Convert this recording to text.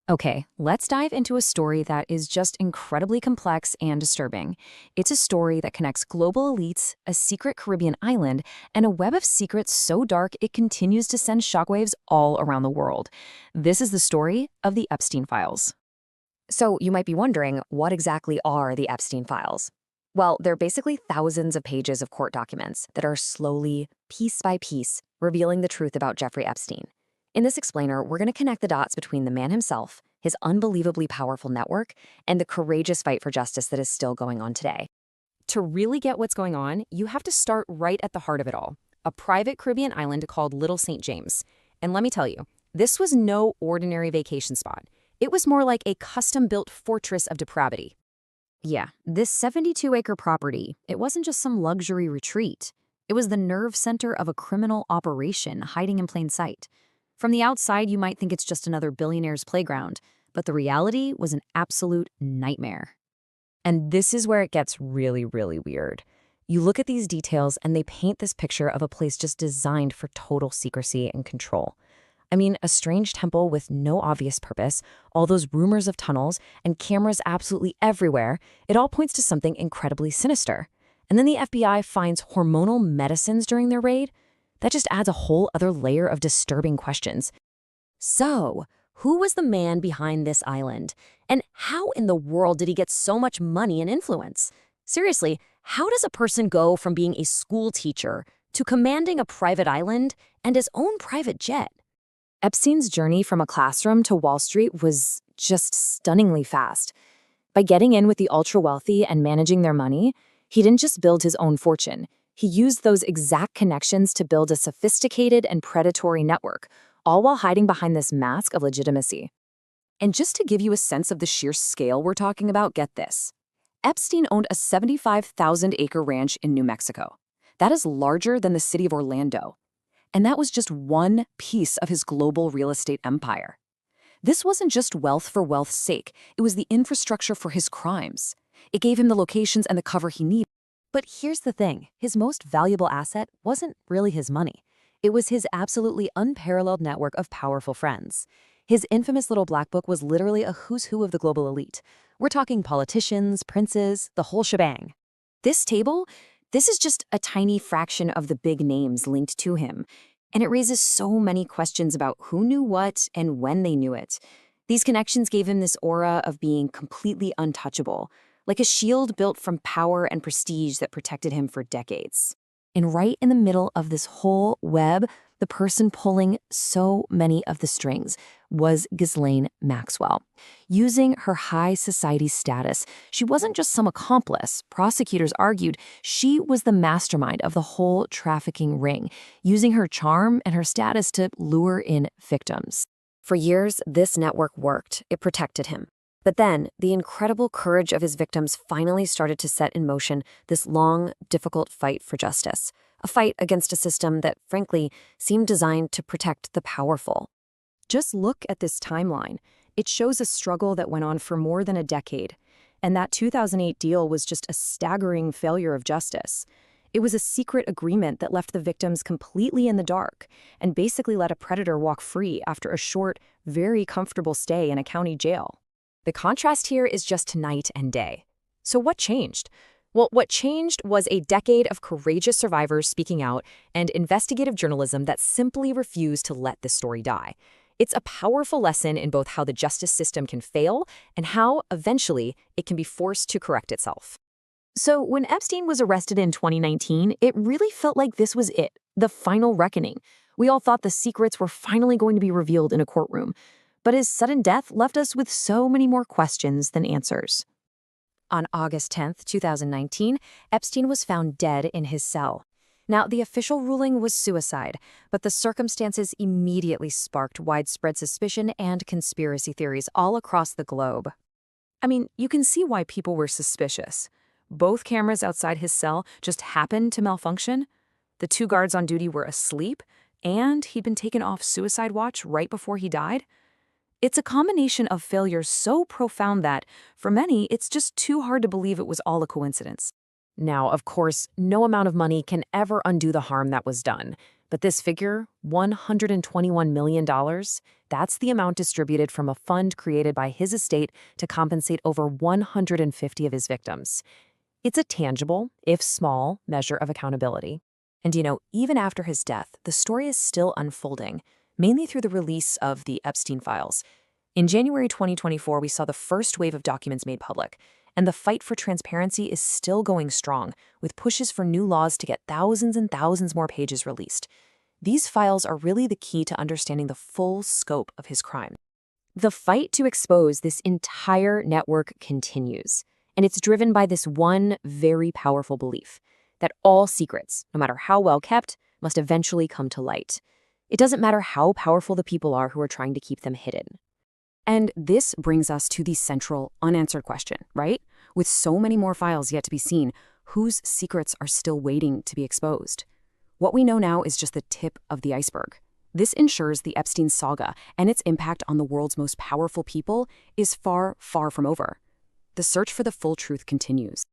Okay, let's dive into a story that is just incredibly complex and disturbing. It's a story that connects global elites, a secret Caribbean island, and a web of secrets so dark it continues to send shockwaves all around the world. This is the story of the Epstein files. So, you might be wondering, what exactly are the Epstein files? Well, they're basically thousands of pages of court documents that are slowly, piece by piece, revealing the truth about Jeffrey Epstein. In this explainer, we're going to connect the dots between the man himself, his unbelievably powerful network, and the courageous fight for justice that is still going on today. To really get what's going on, you have to start right at the heart of it all, a private Caribbean island called Little St. James. And let me tell you, this was no ordinary vacation spot. It was more like a custom-built fortress of depravity. Yeah, this 72-acre property, it wasn't just some luxury retreat. It was the nerve center of a criminal operation hiding in plain sight. From the outside, you might think it's just another billionaire's playground, but the reality was an absolute nightmare. And this is where it gets really, really weird. You look at these details and they paint this picture of a place just designed for total secrecy and control. I mean, a strange temple with no obvious purpose, all those rumors of tunnels, and cameras absolutely everywhere, it all points to something incredibly sinister. And then the FBI finds hormonal medicines during their raid. That just adds a whole other layer of disturbing questions. So, who was the man behind this island? And how in the world did he get so much money and influence? Seriously, how does a person go from being a school teacher to commanding a private island and his own private jet? Epstein's journey from a classroom to Wall Street was just stunningly fast. By getting in with the ultra-wealthy and managing their money, he didn't just build his own fortune. He used those exact connections to build a sophisticated and predatory network, all while hiding behind this mask of legitimacy. And just to give you a sense of the sheer scale we're talking about, get this. Epstein owned a 75,000-acre ranch in New Mexico. That is larger than the city of Orlando. And that was just one piece of his global real estate empire. This wasn't just wealth for wealth's sake. It was the infrastructure for his crimes. It gave him the locations and the cover he needed. But here's the thing, his most valuable asset wasn't really his money. It was his absolutely unparalleled network of powerful friends. His infamous little black book was literally a who's who of the global elite. We're talking politicians, princes, the whole shebang. This is just a tiny fraction of the big names linked to him. And it raises so many questions about who knew what and when they knew it. These connections gave him this aura of being completely untouchable, like a shield built from power and prestige that protected him for decades. And right in the middle of this whole web, the person pulling so many of the strings was Ghislaine Maxwell. Using her high society status, she wasn't just some accomplice. Prosecutors argued she was the mastermind of the whole trafficking ring, using her charm and her status to lure in victims. For years, this network worked. It protected him. But then, the incredible courage of his victims finally started to set in motion this long, difficult fight for justice. A fight against a system that, frankly, seemed designed to protect the powerful. Just look at this timeline. It shows a struggle that went on for more than a decade. And that 2008 deal was just a staggering failure of justice. It was a secret agreement that left the victims completely in the dark and basically let a predator walk free after a short, very comfortable stay in a county jail. The contrast here is just night and day. So what changed? Well, what changed was a decade of courageous survivors speaking out and investigative journalism that simply refused to let this story die. It's a powerful lesson in both how the justice system can fail and how, eventually, it can be forced to correct itself. So when Epstein was arrested in 2019, it really felt like this was it, the final reckoning. We all thought the secrets were finally going to be revealed in a courtroom. But his sudden death left us with so many more questions than answers. On August 10, 2019, Epstein was found dead in his cell. Now, the official ruling was suicide, but the circumstances immediately sparked widespread suspicion and conspiracy theories all across the globe. I mean, you can see why people were suspicious. Both cameras outside his cell just happened to malfunction. The 2 guards on duty were asleep, and he'd been taken off suicide watch right before he died. It's a combination of failures so profound that, for many, it's just too hard to believe it was all a coincidence. Now, of course, no amount of money can ever undo the harm that was done. But this figure, $121 million, that's the amount distributed from a fund created by his estate to compensate over 150 of his victims. It's a tangible, if small, measure of accountability. And even after his death, the story is still unfolding, mainly through the release of the Epstein files. In January 2024, we saw the first wave of documents made public, and the fight for transparency is still going strong, with pushes for new laws to get thousands and thousands more pages released. These files are really the key to understanding the full scope of his crime. The fight to expose this entire network continues, and it's driven by this one very powerful belief, that all secrets, no matter how well kept, must eventually come to light. It doesn't matter how powerful the people are who are trying to keep them hidden. And this brings us to the central, unanswered question, right? With so many more files yet to be seen, whose secrets are still waiting to be exposed? What we know now is just the tip of the iceberg. This ensures the Epstein saga and its impact on the world's most powerful people is far, far from over. The search for the full truth continues.